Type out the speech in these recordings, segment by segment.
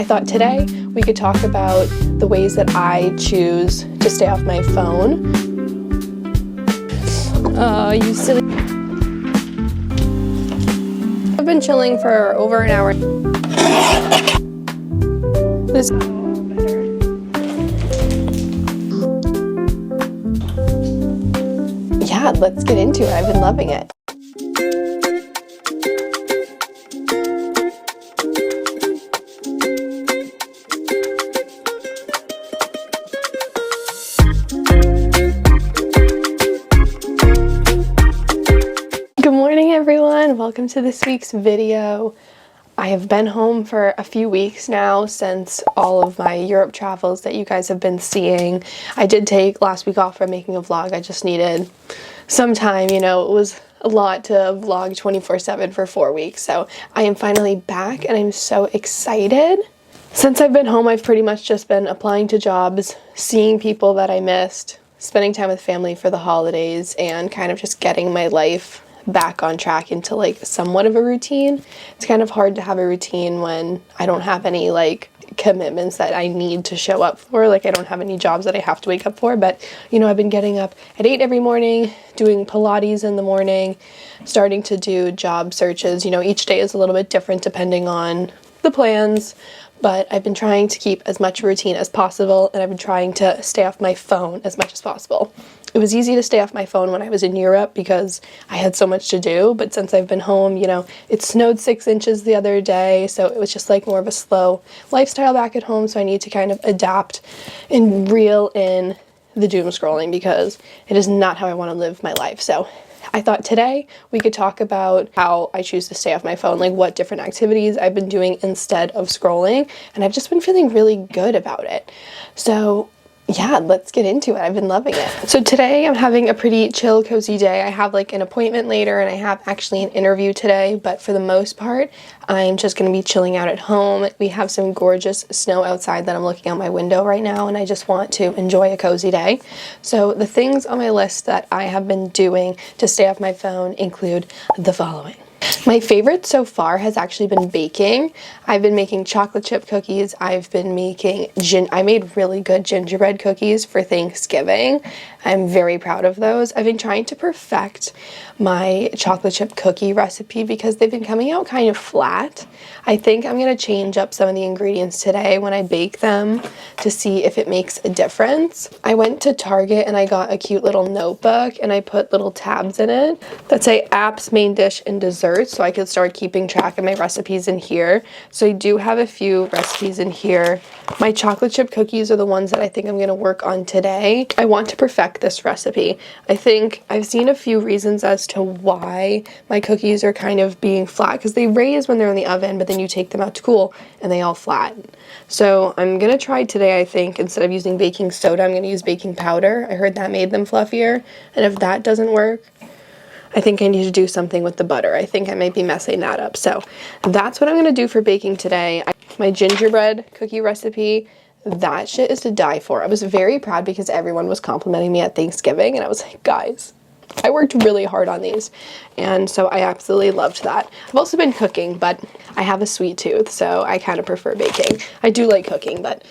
I thought today we could talk about the ways that I choose to stay off my phone. You silly. I've been chilling for over an hour. This yeah, let's get into it. I've been loving it. Good morning, everyone. Welcome to this week's video. I have been home for a few weeks now since all of my Europe travels that you guys have been seeing. I did take last week off from making a vlog. I just needed some time, you know, it was a lot to vlog 24/7 for 4 weeks. So I am finally back and I'm so excited. Since I've been home, I've pretty much just been applying to jobs, seeing people that I missed, spending time with family for the holidays, and kind of just getting my life back on track into like somewhat of a routine. It's kind of hard to have a routine when I don't have any like commitments that I need to show up for. Like I don't have any jobs that I have to wake up for, but you know, I've been getting up at 8 every morning, doing Pilates in the morning, starting to do job searches. You know, each day is a little bit different depending on the plans, but I've been trying to keep as much routine as possible, and I've been trying to stay off my phone as much as possible. It was easy to stay off my phone when I was in Europe because I had so much to do, but since I've been home, you know, it snowed 6 inches the other day, so it was just like more of a slow lifestyle back at home, so I need to kind of adapt and reel in the doom scrolling because it is not how I want to live my life. So I thought today we could talk about how I choose to stay off my phone, like what different activities I've been doing instead of scrolling, and I've just been feeling really good about it. So yeah, let's get into it. I've been loving it. So today I'm having a pretty chill, cozy day. I have like an appointment later and I have actually an interview today, but for the most part, I'm just going to be chilling out at home. We have some gorgeous snow outside that I'm looking out my window right now, and I just want to enjoy a cozy day. So the things on my list that I have been doing to stay off my phone include the following. My favorite so far has actually been baking. I've been making chocolate chip cookies. I've been making I made really good gingerbread cookies for Thanksgiving. I'm very proud of those. I've been trying to perfect my chocolate chip cookie recipe because they've been coming out kind of flat. I think I'm going to change up some of the ingredients today when I bake them to see if it makes a difference. I went to Target and I got a cute little notebook and I put little tabs in it that say apps, main dish, and dessert, so I could start keeping track of my recipes in here. So I do have a few recipes in here. My chocolate chip cookies are the ones that I think I'm going to work on today. I want to perfect this recipe. I think I've seen a few reasons as to why my cookies are kind of being flat, because they raise when they're in the oven, but then you take them out to cool and they all flatten. So I'm going to try today, I think, instead of using baking soda, I'm going to use baking powder. I heard that made them fluffier, and if that doesn't work, I think I need to do something with the butter. I think I might be messing that up. So that's what I'm going to do for baking today. My gingerbread cookie recipe, that shit is to die for. I was very proud because everyone was complimenting me at Thanksgiving, and I was like, guys, I worked really hard on these, and so I absolutely loved that. I've also been cooking, but I have a sweet tooth, so I kind of prefer baking. I do like cooking, but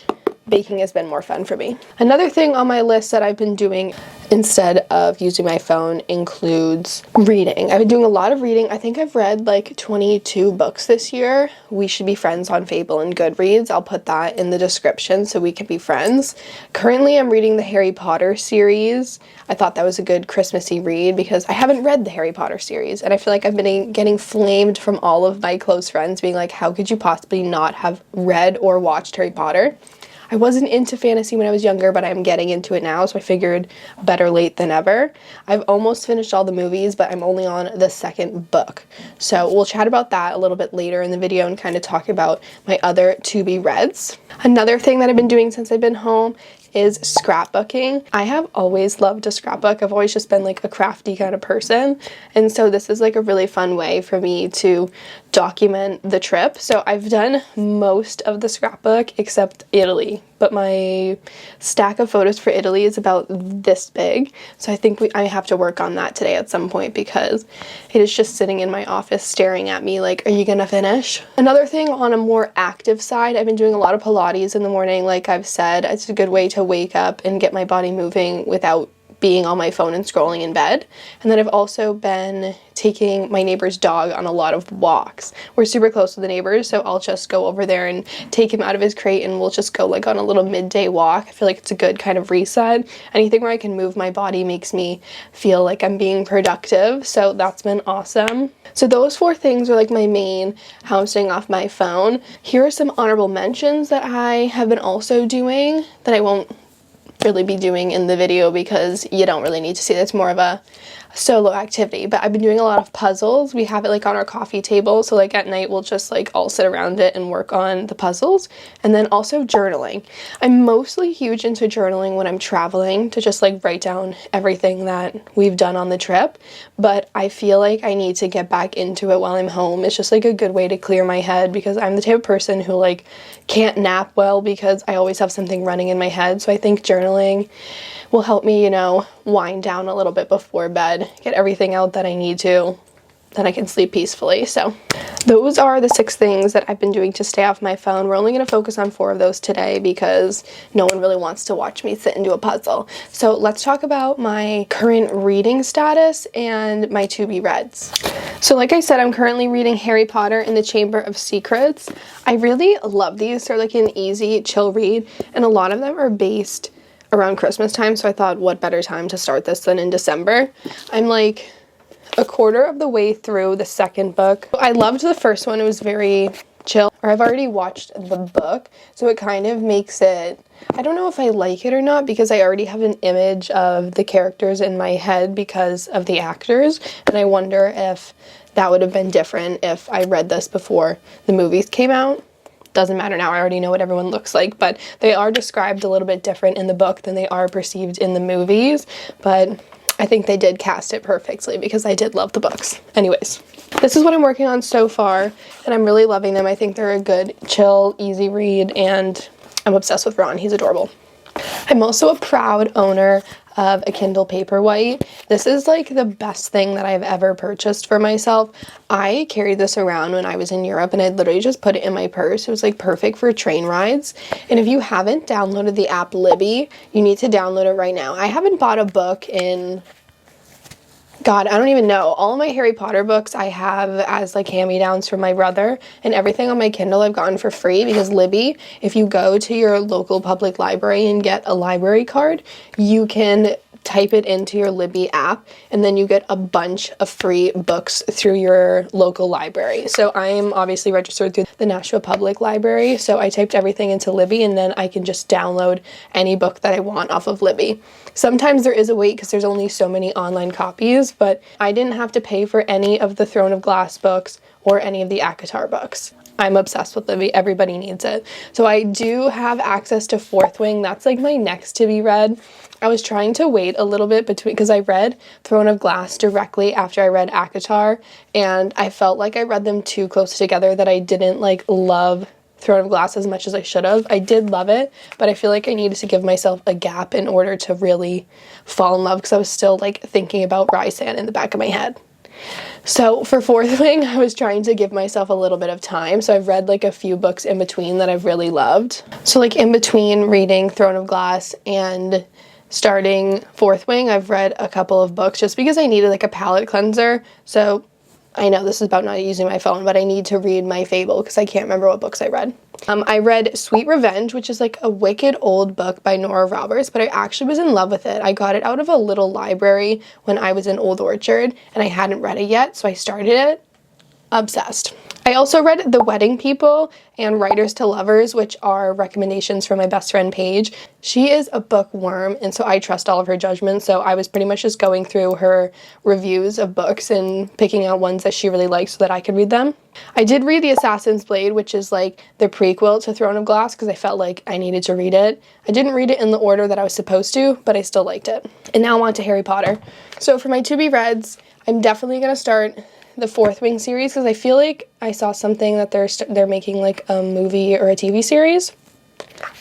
baking has been more fun for me. Another thing on my list that I've been doing instead of using my phone includes reading. I've been doing a lot of reading. I think I've read like 22 books this year. We Should Be Friends on Fable and Goodreads. I'll put that in the description so we can be friends. Currently, I'm reading the Harry Potter series. I thought that was a good Christmassy read because I haven't read the Harry Potter series, and I feel like I've been getting flamed from all of my close friends being like, how could you possibly not have read or watched Harry Potter? I wasn't into fantasy when I was younger, but I'm getting into it now, so I figured better late than ever. I've almost finished all the movies, but I'm only on the second book. So we'll chat about that a little bit later in the video and kind of talk about my other to-be-reads. Another thing that I've been doing since I've been home is scrapbooking. I have always loved to scrapbook. I've always just been like a crafty kind of person, and so this is like a really fun way for me to document the trip. So I've done most of the scrapbook except Italy. but my stack of photos for Italy is about this big. So I think I have to work on that today at some point because it is just sitting in my office staring at me like, are you gonna finish? Another thing on a more active side, I've been doing a lot of Pilates in the morning. Like I've said, it's a good way to wake up and get my body moving without being on my phone and scrolling in bed. And then I've also been taking my neighbor's dog on a lot of walks. We're super close to the neighbors, so I'll just go over there and take him out of his crate and we'll just go like on a little midday walk. I feel like it's a good kind of reset. Anything where I can move my body makes me feel like I'm being productive, so that's been awesome. So those 4 things are like my main how I'm staying off my phone. Here are some honorable mentions that I have been also doing that I won't really be doing in the video because you don't really need to see. That's more of a solo activity, but I've been doing a lot of puzzles. We have it like on our coffee table, so like at night we'll just like all sit around it and work on the puzzles. And then also journaling. I'm mostly huge into journaling when I'm traveling to just like write down everything that we've done on the trip, but I feel like I need to get back into it while I'm home. It's just like a good way to clear my head because I'm the type of person who like can't nap well because I always have something running in my head. So I think journaling will help me, you know, wind down a little bit before bed, get everything out that I need to, then I can sleep peacefully. So those are the 6 things that I've been doing to stay off my phone. We're only going to focus on 4 of those today because no one really wants to watch me sit and do a puzzle. So let's talk about my current reading status and my to-be-reads. So like I said, I'm currently reading Harry Potter and the Chamber of Secrets. I really love these. They're like an easy, chill read, and a lot of them are based around Christmas time, so I thought what better time to start this than in December. I'm like a quarter of the way through the 2nd book. I loved the first one. It was very chill. Or I've already watched the book, so it kind of makes it, I don't know if I like it or not because I already have an image of the characters in my head because of the actors, and I wonder if that would have been different if I read this before the movies came out. Doesn't matter now, I already know what everyone looks like, but they are described a little bit different in the book than they are perceived in the movies, but I think they did cast it perfectly because I did love the books. Anyways, this is what I'm working on so far, and I'm really loving them. I think they're a good, chill, easy read, and I'm obsessed with Ron. He's adorable. I'm also a proud owner of a Kindle Paperwhite. This is like the best thing that I've ever purchased for myself. I carried this around when I was in Europe and I literally just put it in my purse. It was like perfect for train rides. And if you haven't downloaded the app Libby, you need to download it right now. I haven't bought a book in, God, I don't even know. All of my Harry Potter books I have as like hand-me-downs from my brother, and everything on my Kindle I've gotten for free because Libby, if you go to your local public library and get a library card, you can type it into your Libby app and then you get a bunch of free books through your local library. So I am obviously registered through the Nashville Public Library, so I typed everything into Libby and then I can just download any book that I want off of Libby. Sometimes there is a wait because there's only so many online copies, but I didn't have to pay for any of the Throne of Glass books or any of the ACOTAR books. I'm obsessed with Libby. Everybody needs it. So I do have access to Fourth Wing. That's like my next to be read. I was trying to wait a little bit between, because I read Throne of Glass directly after I read ACOTAR, and I felt like I read them too close together, that I didn't like love Throne of Glass as much as I should have. I did love it, but I feel like I needed to give myself a gap in order to really fall in love, because I was still like thinking about Rysand in the back of my head. So for Fourth Wing, I was trying to give myself a little bit of time. So I've read like a few books in between that I've really loved. So like in between reading Throne of Glass and starting Fourth Wing, I've read a couple of books just because I needed like a palate cleanser. So I know this is about not using my phone, but I need to read my Fable because I can't remember what books I read. I read Sweet Revenge, which is like a wicked old book by Nora Roberts, but I actually was in love with it. I got it out of a little library when I was in Old Orchard, and I hadn't read it yet, so I started it. Obsessed. I also read The Wedding People and Writers to Lovers, which are recommendations from my best friend Paige. She is a bookworm, and so I trust all of her judgments, so I was pretty much just going through her reviews of books and picking out ones that she really liked so that I could read them. I did read The Assassin's Blade, which is like the prequel to Throne of Glass, because I felt like I needed to read it. I didn't read it in the order that I was supposed to, but I still liked it. And now on to Harry Potter. So for my to-be-reads, I'm definitely going to start the Fourth Wing series because I feel like I saw something that they're making like a movie or a TV series.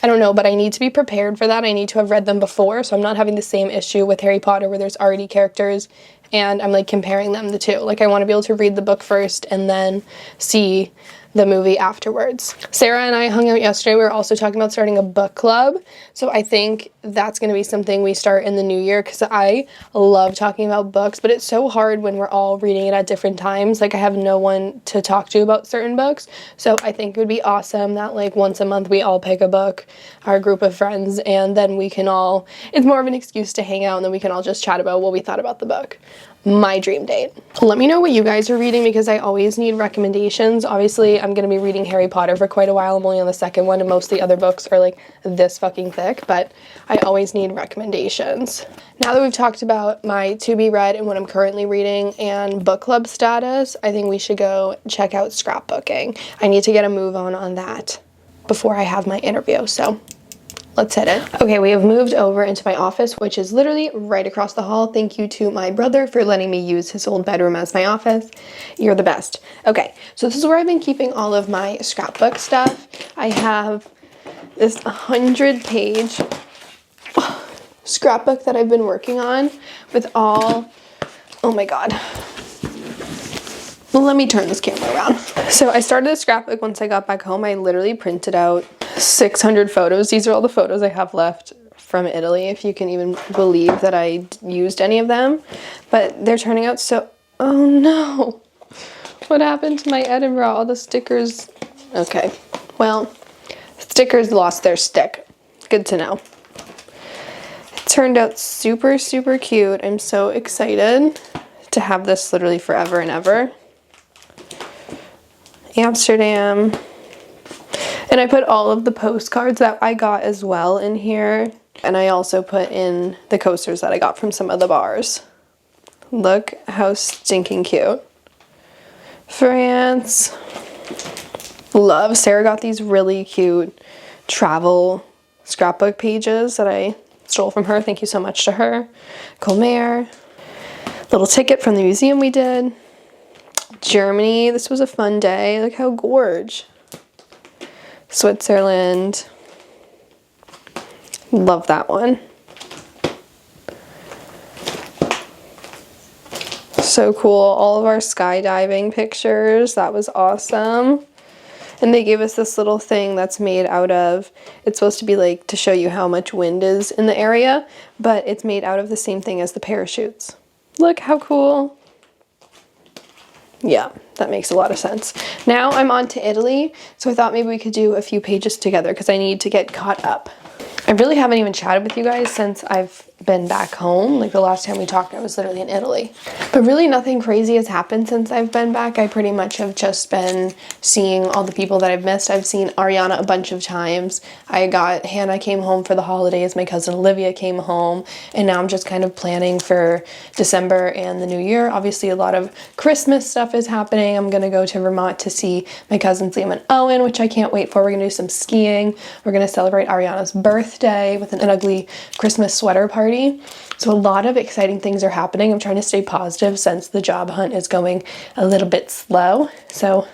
I don't know, but I need to be prepared for that. I need to have read them before, so I'm not having the same issue with Harry Potter where there's already characters and I'm like comparing them the two. Like I want to be able to read the book first and then see the movie afterwards. Sarah and I hung out yesterday. We were also talking about starting a book club. So I think that's going to be something we start in the new year because I love talking about books, but it's so hard when we're all reading it at different times. Like I have no one to talk to about certain books. So I think it would be awesome that like once a month we all pick a book, our group of friends, and then we can all, it's more of an excuse to hang out and then we can all just chat about what we thought about the book. My dream date. Let me know what you guys are reading because I always need recommendations. Obviously, I'm going to be reading Harry Potter for quite a while. I'm only on the second one and most of the other books are like this fucking thick, but I always need recommendations. Now that we've talked about my to be read and what I'm currently reading and book club status, I think we should go check out scrapbooking. I need to get a move on that before I have my interview, so let's hit it. Okay, we have moved over into my office, which is literally right across the hall. Thank you to my brother for letting me use his old bedroom as my office. You're the best. Okay, so this is where I've been keeping all of my scrapbook stuff. I have this 100-page scrapbook that I've been working on with all, oh my God. Well, let me turn this camera around. So I started the scrapbook once I got back home. I literally printed out 600 photos. These are all the photos I have left from Italy, if you can even believe that I used any of them. But they're turning out so, oh no. What happened to my Edinburgh? All the stickers. Okay, well, stickers lost their stick. Good to know. It turned out super, super cute. I'm so excited to have this literally forever and ever. Amsterdam. And I put all of the postcards that I got as well in here. And I also put in the coasters that I got from some of the bars. Look how stinking cute. France. Love. Sarah got these really cute travel scrapbook pages that I stole from her. Thank you so much to her. Colmare. Little ticket from the museum we did. Germany. This was a fun day. Look how gorge. Switzerland. Love that one. So cool. All of our skydiving pictures. That was awesome. And they gave us this little thing that's made out of, it's supposed to be like to show you how much wind is in the area, but it's made out of the same thing as the parachutes. Look how cool. Yeah, that makes a lot of sense. Now I'm on to Italy, so I thought maybe we could do a few pages together because I need to get caught up. I really haven't even chatted with you guys since I've been back home. Like the last time we talked, I was literally in Italy. But really nothing crazy has happened since I've been back. I pretty much have just been seeing all the people that I've missed. I've seen Ariana a bunch of times. Hannah came home for the holidays. My cousin Olivia came home. And now I'm just kind of planning for December and the new year. Obviously a lot of Christmas stuff is happening. I'm going to go to Vermont to see my cousins Liam and Owen, which I can't wait for. We're going to do some skiing. We're going to celebrate Ariana's birthday with an ugly Christmas sweater party. So a lot of exciting things are happening. I'm trying to stay positive since the job hunt is going a little bit slow. So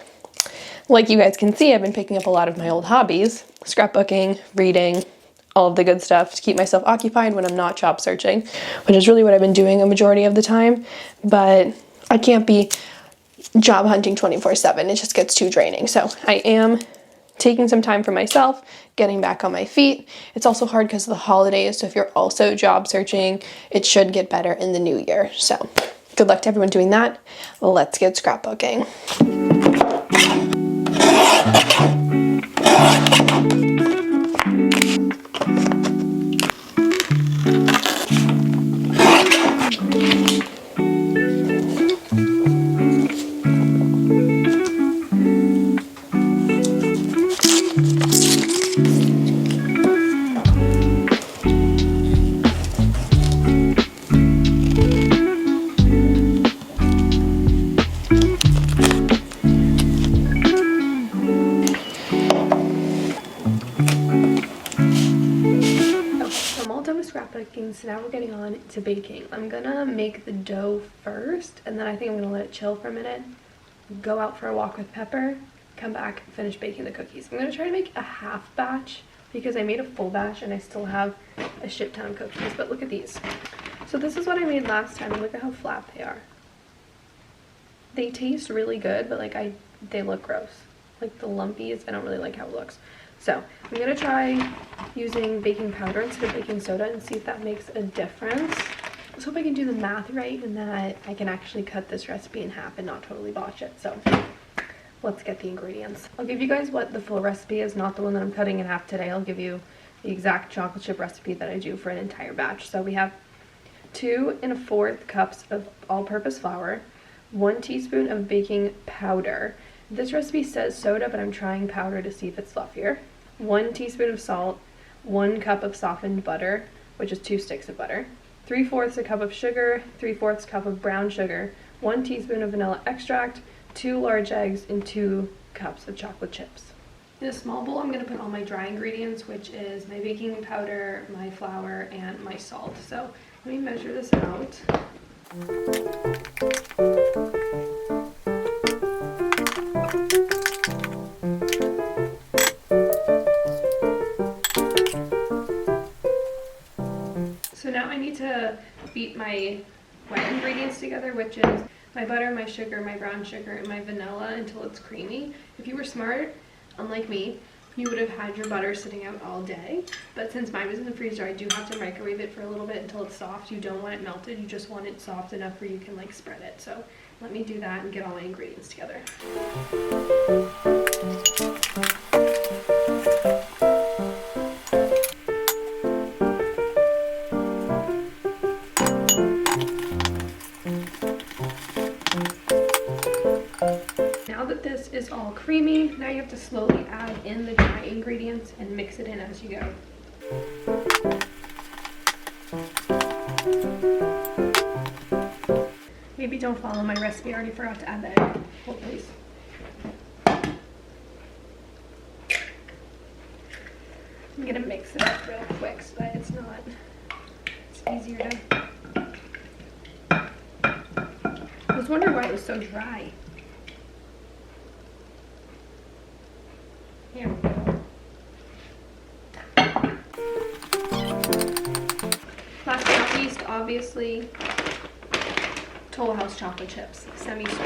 like you guys can see, I've been picking up a lot of my old hobbies, scrapbooking, reading, all of the good stuff to keep myself occupied when I'm not job searching, which is really what I've been doing a majority of the time. But I can't be job hunting 24/7. It just gets too draining. So I am taking some time for myself, getting back on my feet. It's also hard because of the holidays, so if you're also job searching, it should get better in the new year. So good luck to everyone doing that. Let's get scrapbooking. So now we're getting on to baking. I'm gonna make the dough first, and then I think I'm gonna let it chill for a minute, go out for a walk with Pepper, come back, finish baking the cookies. I'm gonna try to make a half batch because I made a full batch and I still have a shit ton of cookies. But look at these. So this is what I made last time, and look at how flat they are. They taste really good, but like they look gross. Like the lumpies, I don't really like how it looks. So I'm gonna try using baking powder instead of baking soda and see if that makes a difference. Let's hope I can do the math right and that I can actually cut this recipe in half and not totally botch it. So let's get the ingredients. I'll give you guys what the full recipe is, not the one that I'm cutting in half today. I'll give you the exact chocolate chip recipe that I do for an entire batch. So we have 2 1/4 cups of all-purpose flour, 1 teaspoon of baking powder. This recipe says soda, but I'm trying powder to see if it's fluffier. 1 teaspoon of salt, 1 cup of softened butter, which is 2 sticks of butter, 3/4 a cup of sugar, 3/4 cup of brown sugar, 1 teaspoon of vanilla extract, 2 large eggs, and 2 cups of chocolate chips. In a small bowl, I'm going to put all my dry ingredients, which is my baking powder, my flour, and my salt. So let me measure this out. So now I need to beat my wet ingredients together, which is my butter, my sugar, my brown sugar, and my vanilla until it's creamy. If you were smart, unlike me, you would have had your butter sitting out all day. But since mine was in the freezer, I do have to microwave it for a little bit until it's soft. You don't want it melted, you just want it soft enough where you can like spread it. So let me do that and get all my ingredients together. Now that this is all creamy, now you have to slowly add in the dry ingredients and mix it in as you go. Maybe don't follow my recipe, I already forgot to add the egg. Hold please. I'm gonna mix it up real quick so that it's easier to... I was wondering why it was so dry. Here we go. Last but not least, obviously, Toll House chocolate chips, semi-sweet.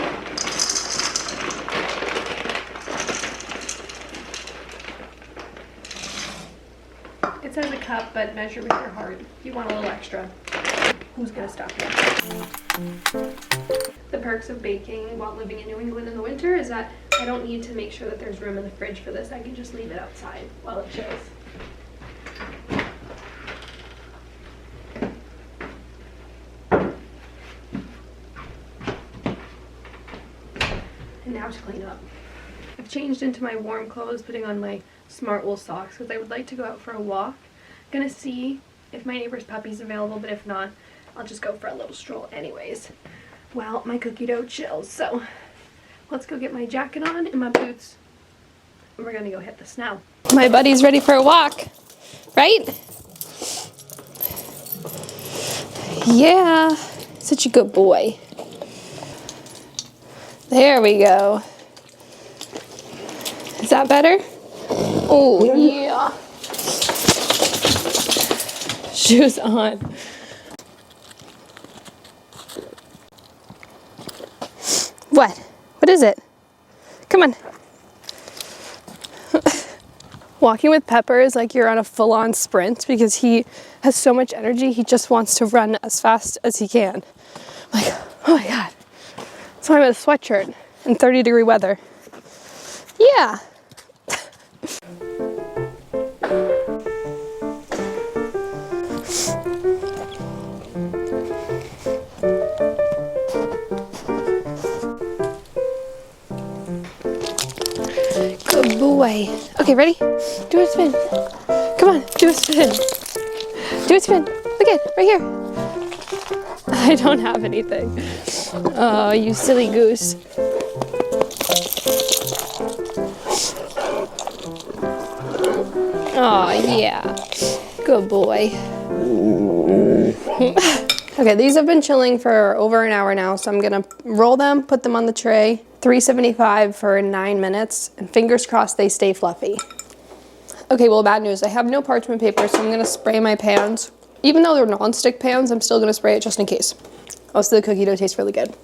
It says a cup, but measure with your heart. If you want a little extra, who's gonna stop you? The perks of baking while living in New England in the winter is that I don't need to make sure that there's room in the fridge for this. I can just leave it outside while it chills. And now to clean up. I've changed into my warm clothes, putting on my smart wool socks because I would like to go out for a walk. Gonna see if my neighbor's puppy's available, but if not, I'll just go for a little stroll anyways. Well, my cookie dough chills, so let's go get my jacket on and my boots. And we're gonna go hit the snow. My buddy's ready for a walk, right? Yeah, such a good boy. There we go. Is that better? Oh, yeah. Shoes on. What? What is it? Come on. Walking with Pepper is like you're on a full-on sprint because he has so much energy. He just wants to run as fast as he can. I'm like, oh my God. So I'm in a sweatshirt in 30-degree weather. Yeah. Good boy. Okay, ready? Do a spin. Come on, do a spin. Do a spin. Look at it, right here. I don't have anything. Oh, you silly goose. Oh, yeah. Good boy. Okay, these have been chilling for over an hour now, so I'm gonna roll them, put them on the tray, 375 for 9 minutes, and fingers crossed they stay fluffy. Okay, well, bad news. I have no parchment paper, so I'm going to spray my pans. Even though they're non-stick pans, I'm still going to spray it just in case. Also, the cookie dough tastes really good.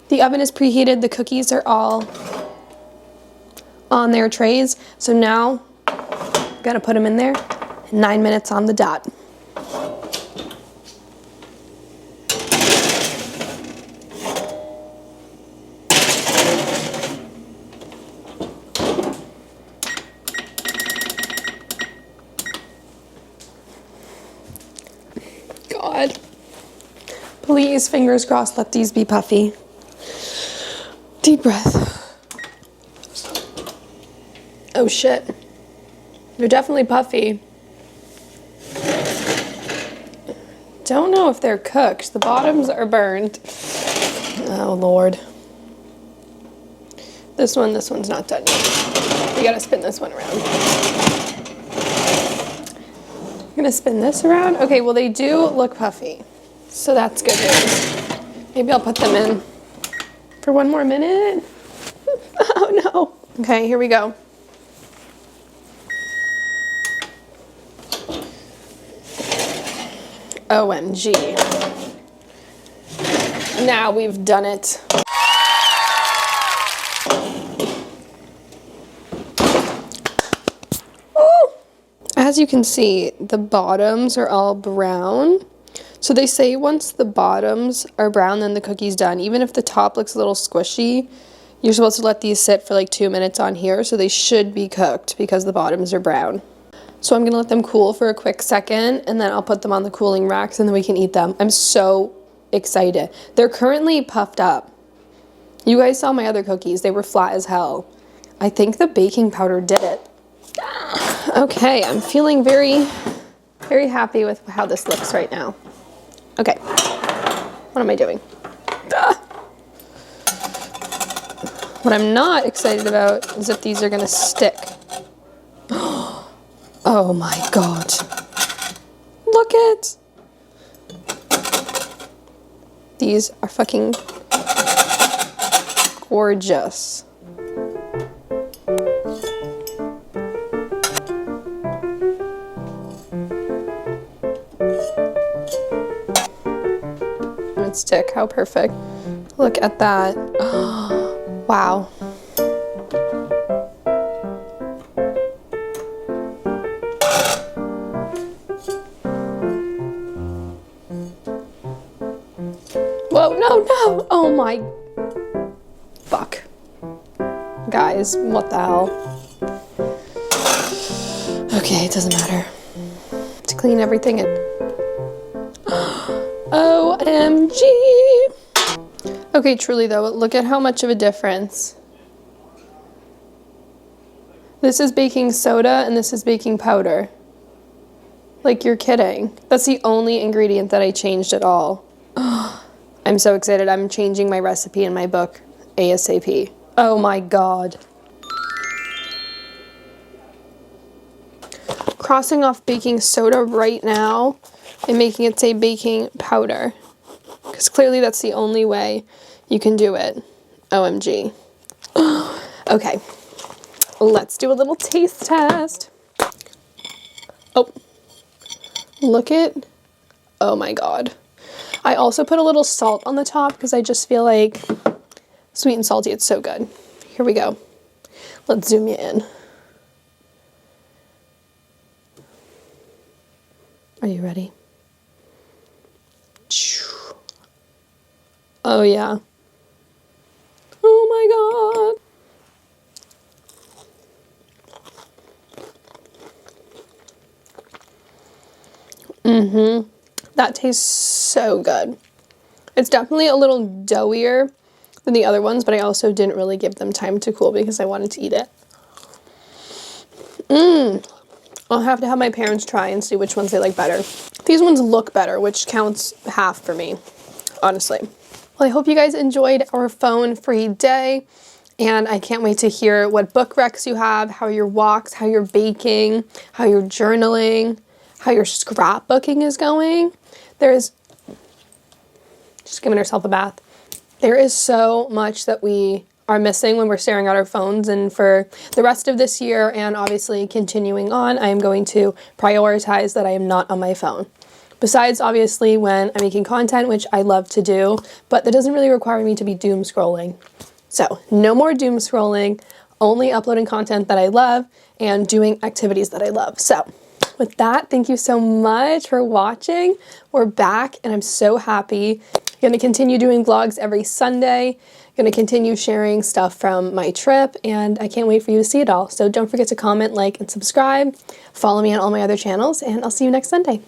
The oven is preheated, the cookies are all on their trays. So now, I'm gonna put them in there, 9 minutes on the dot. God, please, fingers crossed, let these be puffy. Deep breath. Oh shit. They're definitely puffy. Don't know if they're cooked. The bottoms are burned. Oh Lord. This one's not done yet. You gotta spin this one around. I'm gonna spin this around. Okay, well they do look puffy. So that's good news. Maybe I'll put them in for one more minute. Oh no. Okay, here we go. OMG. Now we've done it. Ooh. As you can see, the bottoms are all brown. So they say once the bottoms are brown, then the cookie's done. Even if the top looks a little squishy, you're supposed to let these sit for like 2 minutes on here, so they should be cooked because the bottoms are brown. So I'm gonna let them cool for a quick second, and then I'll put them on the cooling racks and then we can eat them. I'm so excited. They're currently puffed up. You guys saw my other cookies. They were flat as hell. I think the baking powder did it. Okay, I'm feeling very, very happy with how this looks right now. Okay, what am I doing? What I'm not excited about is if these are gonna stick. Oh my God. Look it. These are fucking gorgeous. Stick, how perfect. Look at that. Oh, wow. Whoa, no. Oh my. Fuck. Guys, what the hell? Okay, it doesn't matter. To clean everything in. OMG. Okay, truly though, look at how much of a difference. This is baking soda and this is baking powder. Like, you're kidding. That's the only ingredient that I changed at all. I'm so excited. I'm changing my recipe in my book ASAP. Oh my God. Crossing off baking soda right now and making it say baking powder. Because clearly that's the only way you can do it. OMG. Okay. Let's do a little taste test. Oh. Look it. Oh my God. I also put a little salt on the top because I just feel like sweet and salty. It's so good. Here we go. Let's zoom you in. Are you ready? Oh yeah. Oh my God. That tastes so good. It's definitely a little doughier than the other ones, but I also didn't really give them time to cool because I wanted to eat it. I'll have to have my parents try and see which ones they like better. These ones look better, which counts half for me, honestly. Well, I hope you guys enjoyed our phone-free day, and I can't wait to hear what book recs you have, how your walks, how you're baking, how you're journaling, how your scrapbooking is going. Just giving herself a bath. There is so much that we are missing when we're staring at our phones, and for the rest of this year and obviously continuing on, I am going to prioritize that I am not on my phone. Besides, obviously, when I'm making content, which I love to do, but that doesn't really require me to be doom scrolling. So, no more doom scrolling, only uploading content that I love and doing activities that I love. So, with that, thank you so much for watching. We're back, and I'm so happy. I'm gonna continue doing vlogs every Sunday. Gonna continue sharing stuff from my trip, and I can't wait for you to see it all. So don't forget to comment, like, and subscribe. Follow me on all my other channels, and I'll see you next Sunday.